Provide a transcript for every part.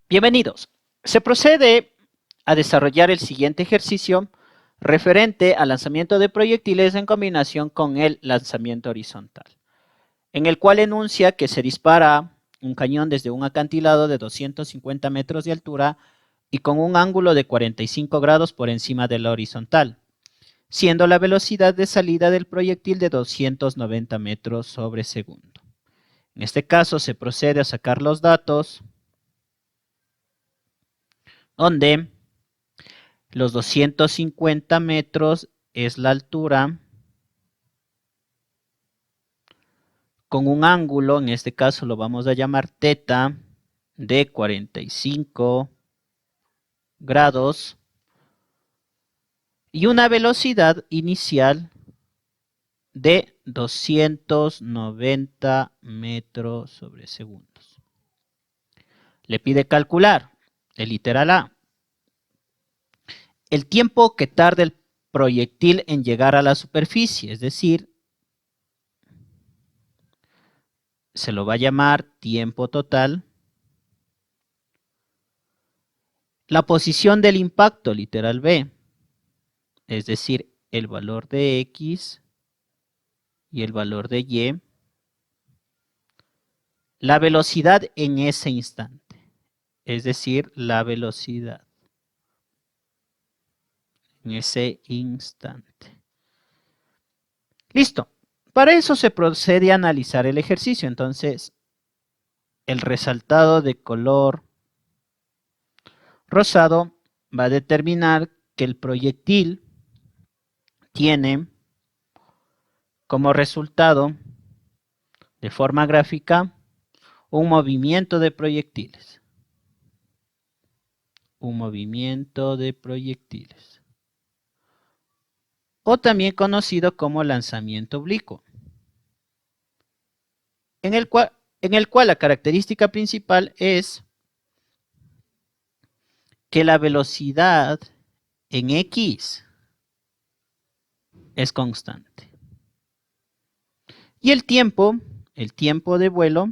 Bienvenidos. Se procede a desarrollar el siguiente ejercicio referente al lanzamiento de proyectiles en combinación con el lanzamiento horizontal, en el cual enuncia que se dispara un cañón desde un acantilado de 250 metros de altura y con un ángulo de 45 grados por encima de la horizontal, siendo la velocidad de salida del proyectil de 290 metros sobre segundo. En este caso se procede a sacar los datos donde los 250 metros es la altura con un ángulo, en este caso lo vamos a llamar teta, de 45 grados y una velocidad inicial de 290 metros sobre segundos. Le pide calcular el literal A. El tiempo que tarda el proyectil en llegar a la superficie, es decir, se lo va a llamar tiempo total. La posición del impacto, literal B, es decir, el valor de X y el valor de Y. La velocidad en ese instante, es decir, la velocidad en ese instante. Listo. Para eso se procede a analizar el ejercicio. Entonces, el resaltado de color rosado va a determinar que el proyectil tiene como resultado, de forma gráfica, un movimiento de proyectiles. Un movimiento de proyectiles. O también conocido como lanzamiento oblicuo. En el cual la característica principal es que la velocidad en X es constante. Y el tiempo de vuelo,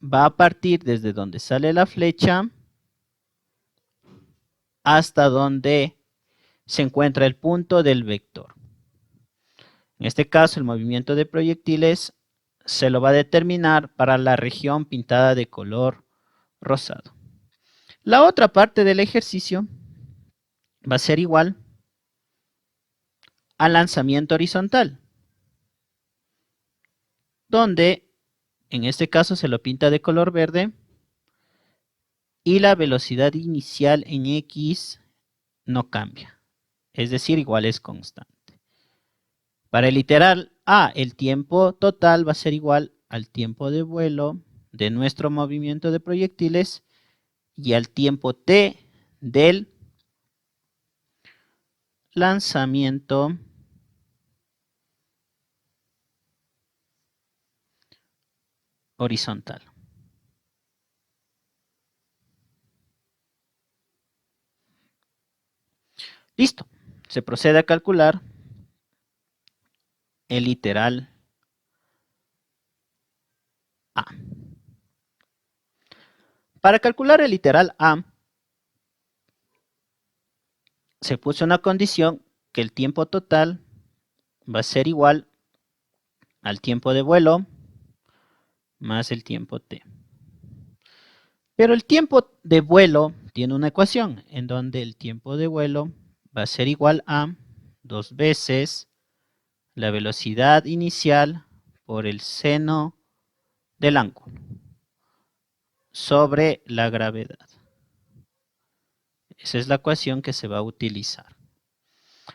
va a partir desde donde sale la flecha hasta donde se encuentra el punto del vector. En este caso, el movimiento de proyectiles se lo va a determinar para la región pintada de color rosado. La otra parte del ejercicio va a ser igual al lanzamiento horizontal, donde en este caso se lo pinta de color verde y la velocidad inicial en X no cambia, es decir, igual es constante. Para el literal A, el tiempo total va a ser igual al tiempo de vuelo de nuestro movimiento de proyectiles y al tiempo T del lanzamiento horizontal. Listo. Se procede a calcular el literal A. Para calcular el literal A, se puso una condición que el tiempo total va a ser igual al tiempo de vuelo más el tiempo T. Pero el tiempo de vuelo tiene una ecuación en donde el tiempo de vuelo va a ser igual a 2 veces la velocidad inicial por el seno del ángulo sobre la gravedad. Esa es la ecuación que se va a utilizar.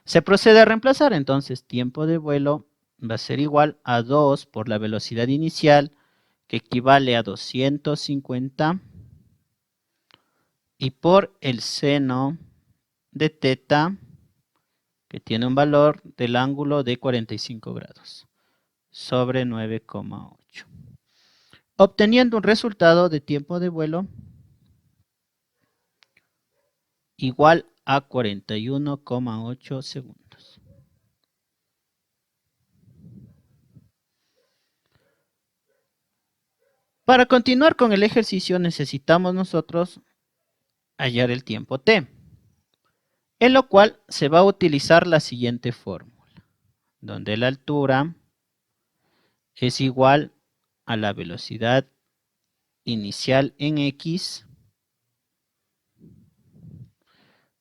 Se procede a reemplazar, entonces tiempo de vuelo va a ser igual a 2 por la velocidad inicial, que equivale a 250, y por el seno de teta, que tiene un valor del ángulo de 45 grados, sobre 9,8. Obteniendo un resultado de tiempo de vuelo igual a 41,8 segundos. Para continuar con el ejercicio necesitamos nosotros hallar el tiempo t, en lo cual se va a utilizar la siguiente fórmula, donde la altura es igual a la velocidad inicial en x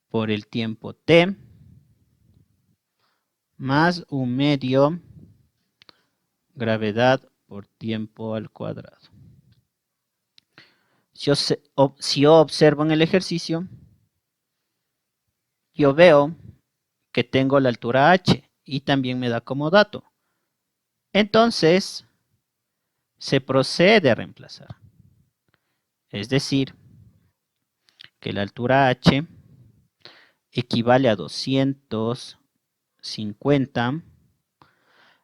por el tiempo t más 1/2 gravedad por tiempo al cuadrado. Si yo observo en el ejercicio, yo veo que tengo la altura h y también me da como dato. Entonces, se procede a reemplazar. Es decir, que la altura h equivale a 250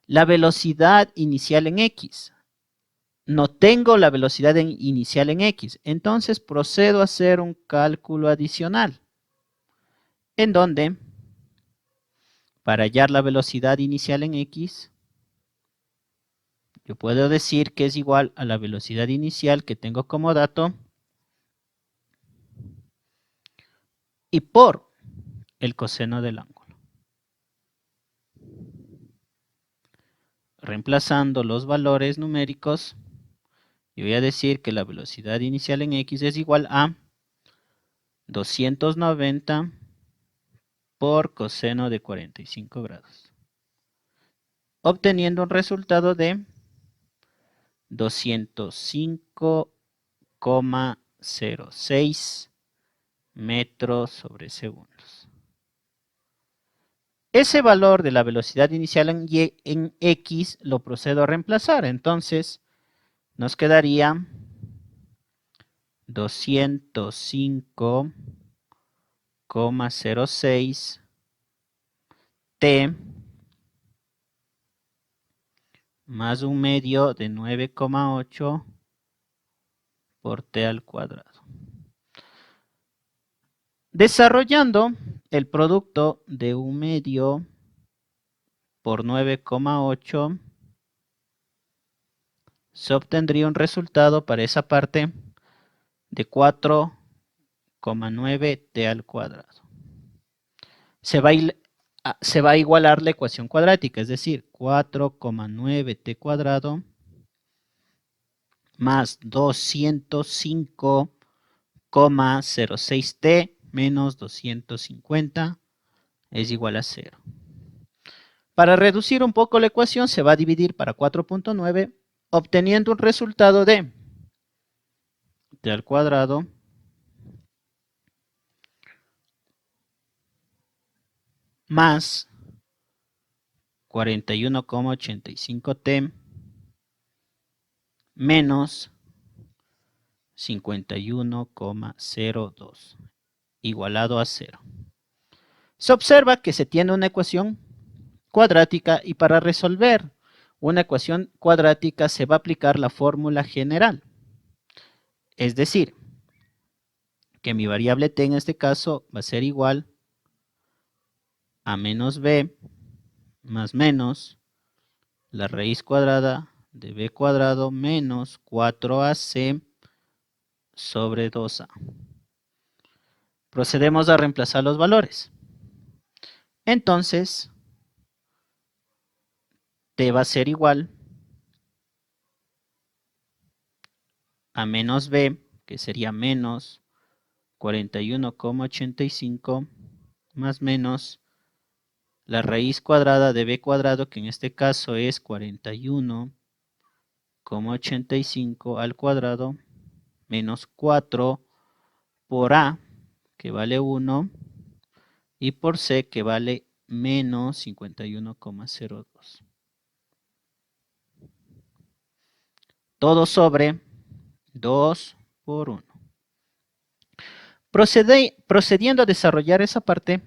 la velocidad inicial en x. No tengo la velocidad inicial en x, entonces procedo a hacer un cálculo adicional, en donde, para hallar la velocidad inicial en x, yo puedo decir que es igual a la velocidad inicial que tengo como dato y por el coseno del ángulo. Reemplazando los valores numéricos, yo voy a decir que la velocidad inicial en x es igual a 290 por coseno de 45 grados, obteniendo un resultado de 205,06 metros sobre segundos. Ese valor de la velocidad inicial en x lo procedo a reemplazar, entonces nos quedaría 205,06 t más 1/2 de 9,8 por t al cuadrado. Desarrollando el producto de 1/2 por 9,8, se obtendría un resultado para esa parte de 4,9 t al cuadrado. Se va a igualar la ecuación cuadrática, es decir, 4,9 t cuadrado más 205,06 t menos 250 es igual a 0. Para reducir un poco la ecuación se va a dividir para 4,9, obteniendo un resultado de t al cuadrado más 41,85 t menos 51,02 igualado a 0. Se observa que se tiene una ecuación cuadrática y para resolver una ecuación cuadrática se va a aplicar la fórmula general. Es decir, que mi variable t en este caso va a ser igual a menos b más menos la raíz cuadrada de b cuadrado menos 4ac sobre 2a. Procedemos a reemplazar los valores. Entonces, t va a ser igual a menos b, que sería menos 41,85 más menos la raíz cuadrada de b cuadrado, que en este caso es 41,85 al cuadrado, menos 4 por a, que vale 1, y por c, que vale menos 51,02. Todo sobre 2 por 1. Procediendo a desarrollar esa parte,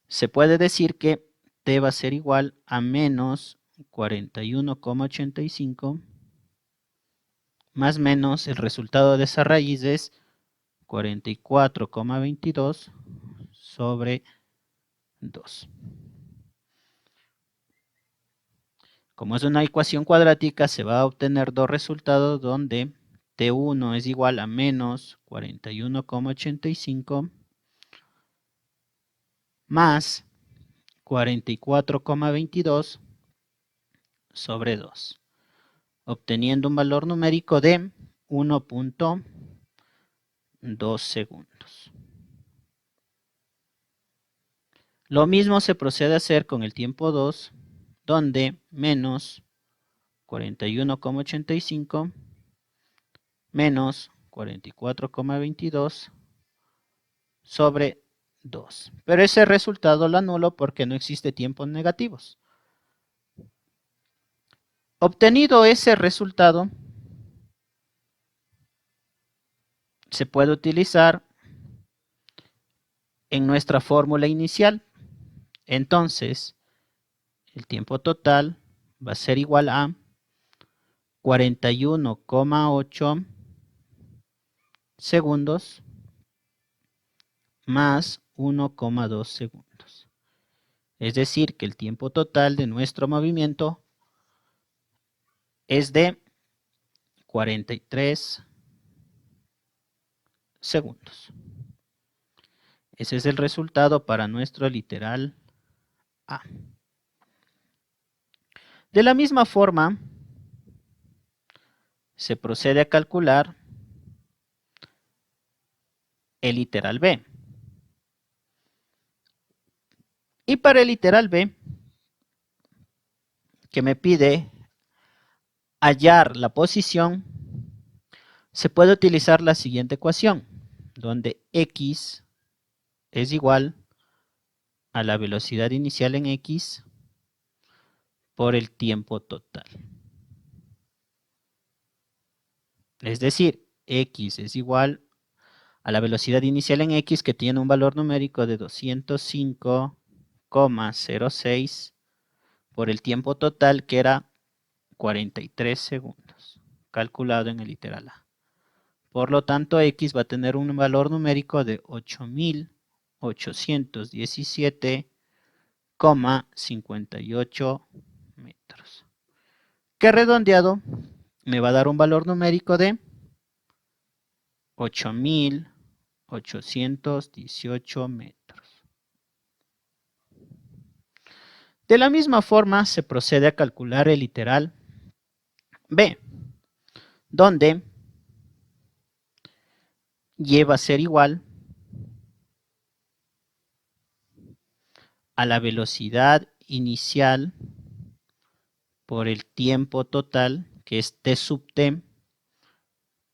se puede decir que t va a ser igual a menos 41,85 más menos el resultado de esa raíz es 44,22 sobre 2. Como es una ecuación cuadrática, se va a obtener dos resultados donde T1 es igual a menos 41,85 más 44,22 sobre 2, obteniendo un valor numérico de 1.2 segundos. Lo mismo se procede a hacer con el tiempo 2, donde menos 41,85 menos 44,22 sobre 2. Pero ese resultado lo anulo porque no existe tiempos negativos. Obtenido ese resultado, se puede utilizar en nuestra fórmula inicial. Entonces, el tiempo total va a ser igual a 41,8 segundos más 1,2 segundos. Es decir, que el tiempo total de nuestro movimiento es de 43 segundos. Ese es el resultado para nuestro literal A. De la misma forma, se procede a calcular el literal B. Y para el literal B, que me pide hallar la posición, se puede utilizar la siguiente ecuación, donde X es igual a la velocidad inicial en X por el tiempo total. Es decir, X es igual a la velocidad inicial en X, que tiene un valor numérico de 205,06 por el tiempo total, que era 43 segundos, calculado en el literal A. Por lo tanto, X va a tener un valor numérico de 8.817,58 metros, que redondeado me va a dar un valor numérico de 8.818 metros. De la misma forma, se procede a calcular el literal B, donde Y va a ser igual a la velocidad inicial por el tiempo total, que es T sub T,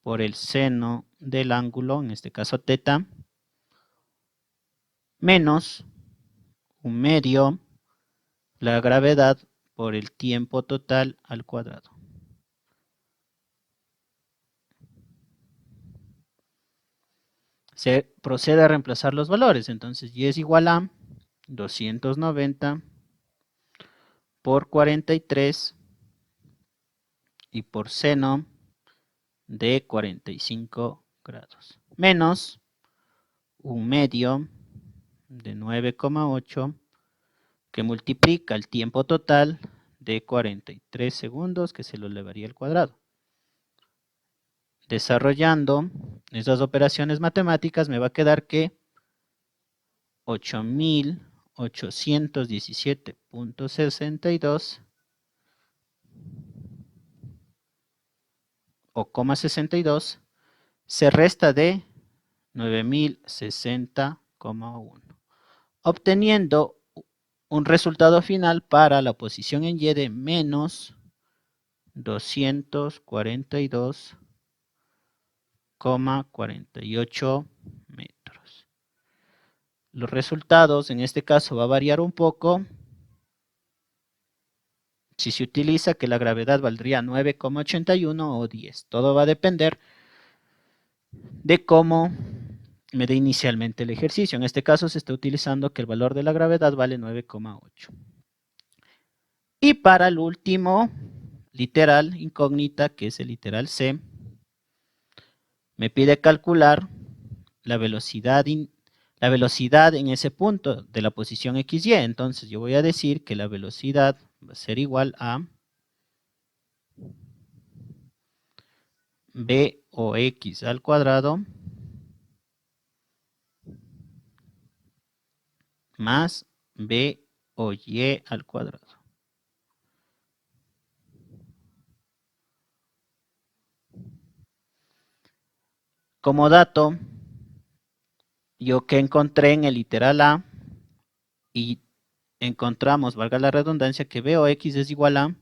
por el seno del ángulo, en este caso teta, menos 1/2 la gravedad por el tiempo total al cuadrado. Se procede a reemplazar los valores, entonces Y es igual a 290 por 43 y por seno de 45 grados, menos 1/2 de 9,8 que multiplica el tiempo total de 43 segundos, que se lo elevaría al cuadrado. Desarrollando esas operaciones matemáticas, me va a quedar que 8.817,62 o 62 se resta de 9.060,1, obteniendo un resultado final para la posición en Y de menos 242,48 metros. Los resultados en este caso va a variar un poco. Si se utiliza que la gravedad valdría 9,81 o 10. Todo va a depender de cómo me dé inicialmente el ejercicio. En este caso se está utilizando que el valor de la gravedad vale 9,8. Y para el último literal incógnita, que es el literal C, me pide calcular la velocidad en ese punto de la posición XY. Entonces yo voy a decir que la velocidad va a ser igual a B o X al cuadrado más B o Y al cuadrado. Como dato, yo que encontré en el literal A y encontramos, valga la redundancia, que B o X es igual a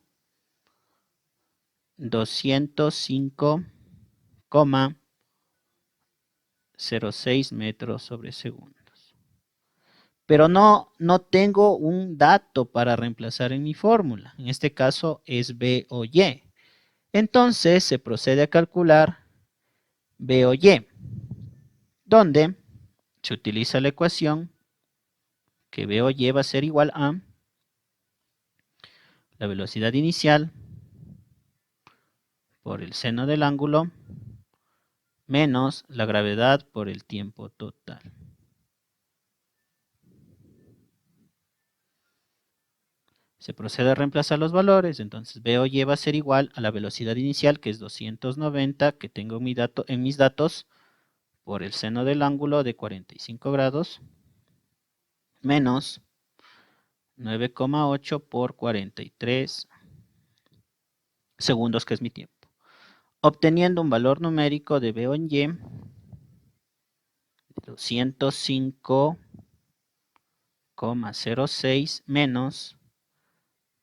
205,06 metros sobre segundos. Pero no tengo un dato para reemplazar en mi fórmula. En este caso es B o Y. Entonces se procede a calcular B o Y, donde se utiliza la ecuación que B o Y va a ser igual a la velocidad inicial por el seno del ángulo menos la gravedad por el tiempo total. Se procede a reemplazar los valores, entonces B o Y va a ser igual a la velocidad inicial, que es 290, que tengo en mis datos, por el seno del ángulo de 45 grados, menos 9,8 por 43 segundos, que es mi tiempo, obteniendo un valor numérico de B o Y de 205,06 menos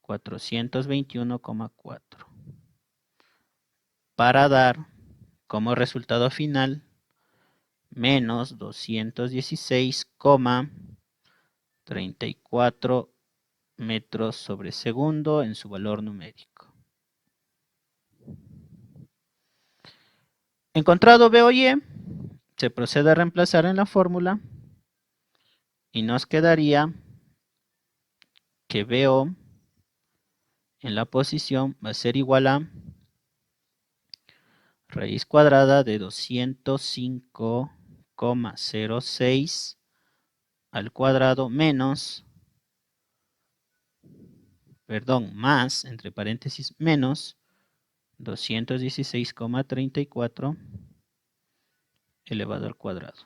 421,4, para dar como resultado final menos 216,34 metros sobre segundo en su valor numérico. Encontrado B o Y, se procede a reemplazar en la fórmula y nos quedaría que BO en la posición va a ser igual a raíz cuadrada de 205,06 al cuadrado menos, más, entre paréntesis, menos 216,34 elevado al cuadrado,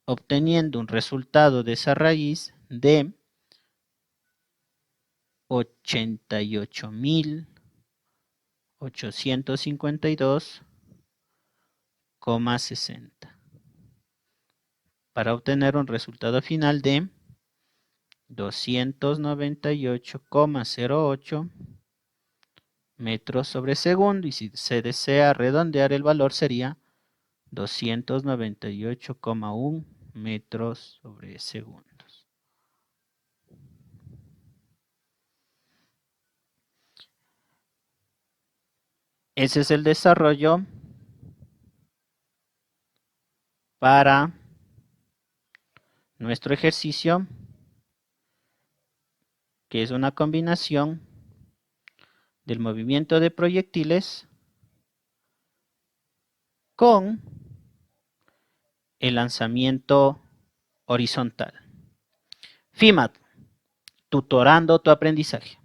obteniendo un resultado de esa raíz de 88.852,60 para obtener un resultado final de 298,08 metros sobre segundo, y si se desea redondear el valor sería 298,1 metros sobre segundos. Ese es el desarrollo para nuestro ejercicio, que es una combinación del movimiento de proyectiles con el lanzamiento horizontal. FIMAT, tutorando tu aprendizaje.